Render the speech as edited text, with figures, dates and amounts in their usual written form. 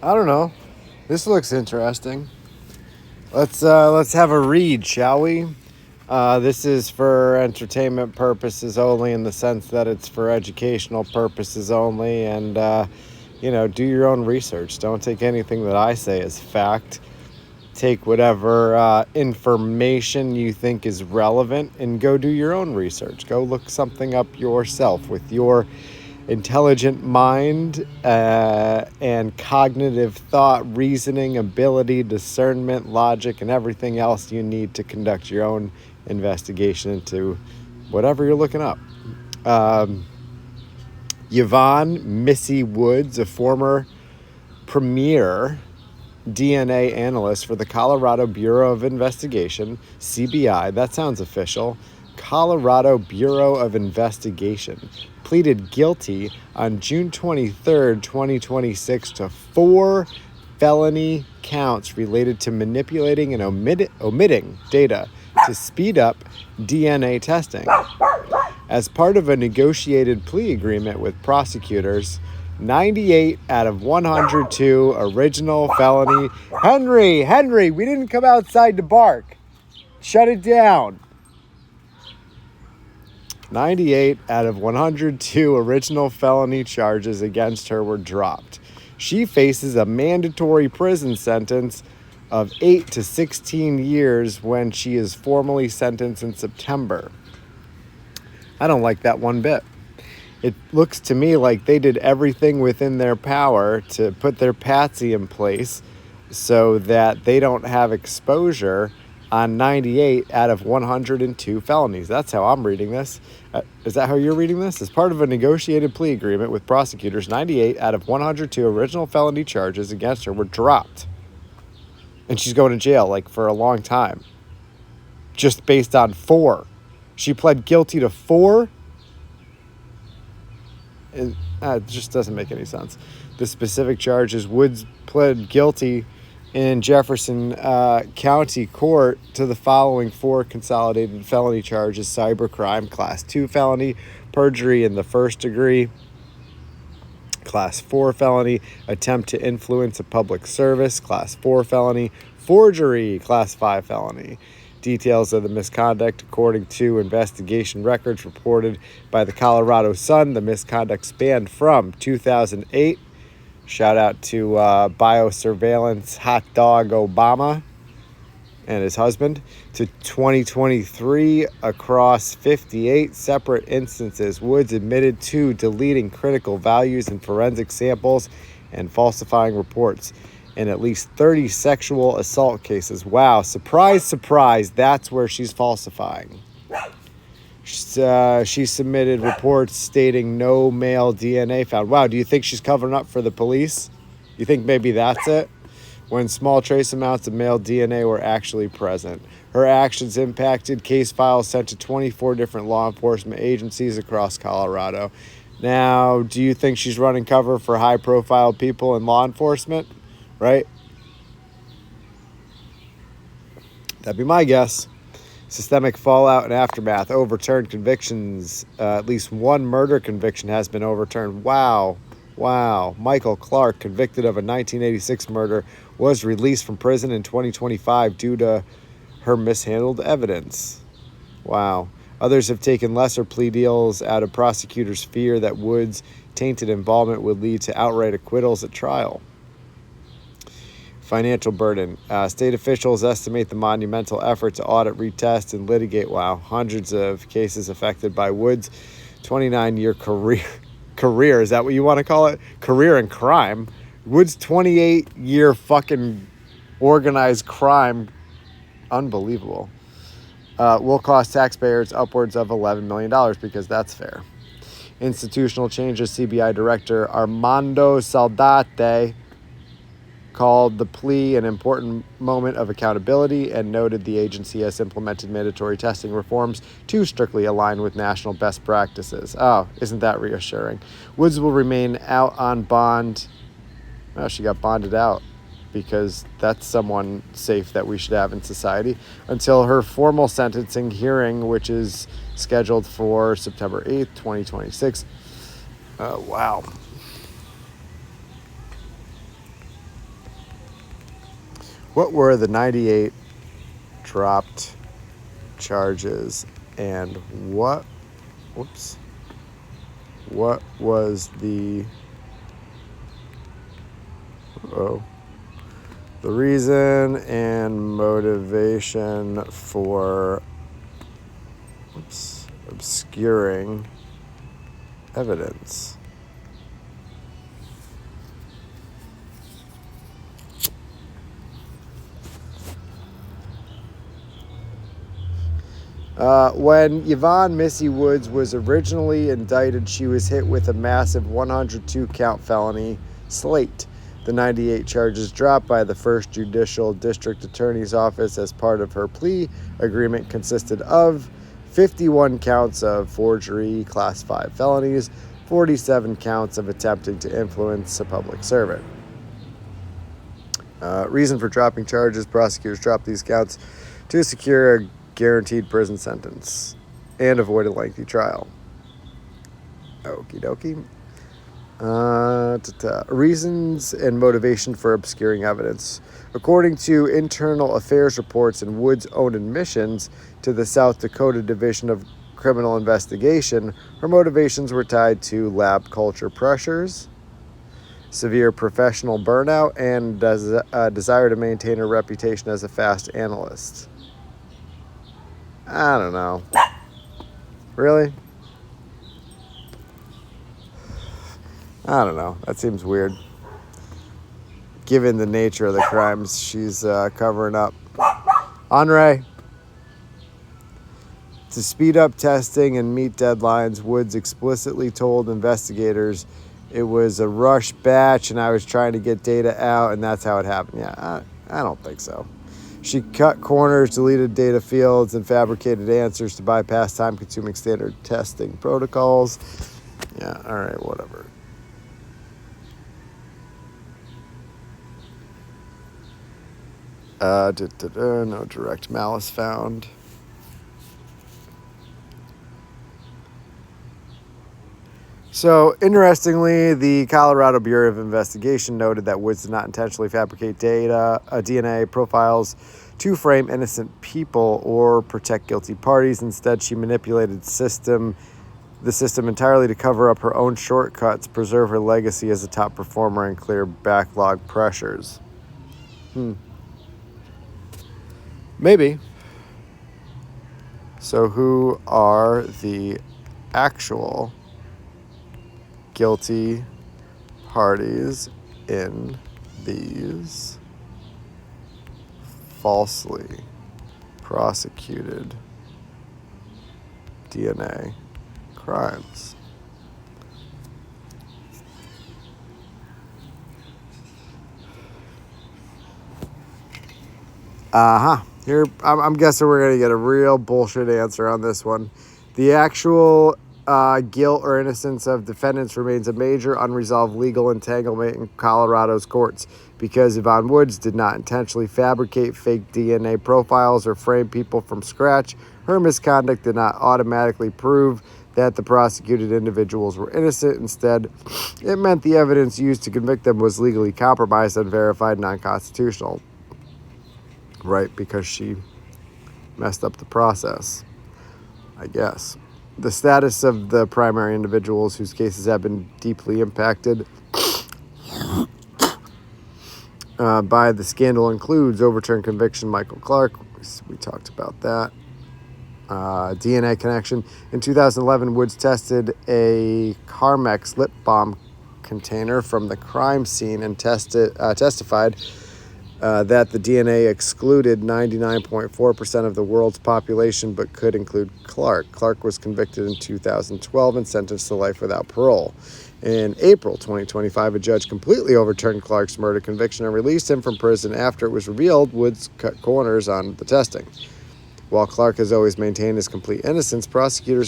I don't know. This looks interesting. Let's have a read, shall we? This is for entertainment purposes only, in the sense that it's for educational purposes only, and do your own research. Don't take anything that I say as fact. Take whatever information you think is relevant and go do your own research. Go look something up yourself with your intelligent mind and cognitive thought, reasoning, ability, discernment, logic, and everything else you need to conduct your own investigation into whatever you're looking up. Yvonne Missy Woods, a former premier DNA analyst for the Colorado Bureau of Investigation, CBI, that sounds official, Colorado Bureau of Investigation, pleaded guilty on June 23rd, 2026 to 4 felony counts related to manipulating and omitting data to speed up DNA testing. As part of a negotiated plea agreement with prosecutors, 98 out of 102 original felony. Henry, we didn't come outside to bark. Shut it down. 98 out of 102 original felony charges against her were dropped. She faces a mandatory prison sentence of 8 to 16 years when she is formally sentenced in September. I don't like that one bit. It looks to me like they did everything within their power to put their patsy in place so that they don't have exposure on 98 out of 102 felonies. That's how I'm reading this. Is that how you're reading this? As part of a negotiated plea agreement with prosecutors, 98 out of 102 original felony charges against her were dropped. And she's going to jail for a long time. Just based on 4. She pled guilty to 4. It just doesn't make any sense. The specific charges: Woods pled guilty in Jefferson County Court to the following 4 consolidated felony charges: cybercrime, Class 2 felony, perjury in the first degree, Class 4 felony, attempt to influence a public service, Class 4 felony, forgery, Class 5 felony. Details of the misconduct: according to investigation records reported by the Colorado Sun, the misconduct spanned from 2008, shout out to biosurveillance hot dog Obama and his husband, to 2023. Across 58 separate instances, Woods admitted to deleting critical values in forensic samples and falsifying reports in at least 30 sexual assault cases. Wow, surprise, surprise, that's where she's falsifying. She submitted reports stating no male DNA found. Wow, do you think she's covering up for the police? You think maybe that's it? When small trace amounts of male DNA were actually present. Her actions impacted case files sent to 24 different law enforcement agencies across Colorado. Now, do you think she's running cover for high-profile people in law enforcement? Right? That'd be my guess. Systemic fallout and aftermath. Overturned convictions. At least 1 murder conviction has been overturned. Wow. Michael Clark, convicted of a 1986 murder, was released from prison in 2025 due to her mishandled evidence. Wow. Others have taken lesser plea deals out of prosecutors' fear that Woods' tainted involvement would lead to outright acquittals at trial. Financial burden. State officials estimate the monumental effort to audit, retest, and litigate, hundreds of cases affected by Woods' 29-year career. Is that what you want to call it? Career in crime. Woods' 28-year fucking organized crime. Unbelievable. Will cost taxpayers upwards of $11 million because that's fair. Institutional changes. CBI Director Armando Saldate called the plea an important moment of accountability and noted the agency has implemented mandatory testing reforms to strictly align with national best practices. Oh, isn't that reassuring? Woods will remain out on bond. Oh, she got bonded out because that's someone safe that we should have in society until her formal sentencing hearing, which is scheduled for September 8th, 2026. Wow. What were the 98 dropped charges, and what was the reason and motivation for obscuring evidence? When Yvonne Missy Woods was originally indicted, she was hit with a massive 102-count felony slate. The 98 charges dropped by the 1st Judicial District Attorney's Office as part of her plea agreement consisted of 51 counts of forgery, Class 5 felonies, 47 counts of attempting to influence a public servant. Reason for dropping charges: prosecutors dropped these counts to secure a guaranteed prison sentence and avoid a lengthy trial. Okie dokie. Reasons and motivation for obscuring evidence. According to internal affairs reports and Wood's own admissions to the South Dakota Division of Criminal Investigation, her motivations were tied to lab culture pressures, severe professional burnout, and a desire to maintain her reputation as a fast analyst. I don't know. Really? I don't know. That seems weird, given the nature of the crimes she's covering up. Andre. To speed up testing and meet deadlines, Woods explicitly told investigators it was a rush batch and I was trying to get data out, and that's how it happened. Yeah, I don't think so. She cut corners, deleted data fields, and fabricated answers to bypass time-consuming standard testing protocols. Yeah, all right, whatever. No direct malice found. So, interestingly, the Colorado Bureau of Investigation noted that Woods did not intentionally fabricate DNA profiles to frame innocent people or protect guilty parties. Instead, she manipulated the system entirely to cover up her own shortcuts, preserve her legacy as a top performer, and clear backlog pressures. Maybe. So, who are the actual guilty parties in these falsely prosecuted DNA crimes? Here, I'm guessing we're going to get a real bullshit answer on this one. The actual guilt or innocence of defendants remains a major unresolved legal entanglement in Colorado's courts. Because Yvonne Woods did not intentionally fabricate fake DNA profiles or frame people from scratch, her misconduct did not automatically prove that the prosecuted individuals were innocent. Instead, it meant the evidence used to convict them was legally compromised, unverified, and unconstitutional. Right, because she messed up the process, I guess. The status of the primary individuals whose cases have been deeply impacted by the scandal includes overturned conviction Michael Clark. We talked about that. DNA connection. In 2011, Woods tested a Carmex lip balm container from the crime scene and testified that the DNA excluded 99.4% of the world's population but could include Clark. Clark was convicted in 2012 and sentenced to life without parole. In April 2025, a judge completely overturned Clark's murder conviction and released him from prison after it was revealed Woods cut corners on the testing. While Clark has always maintained his complete innocence, prosecutors have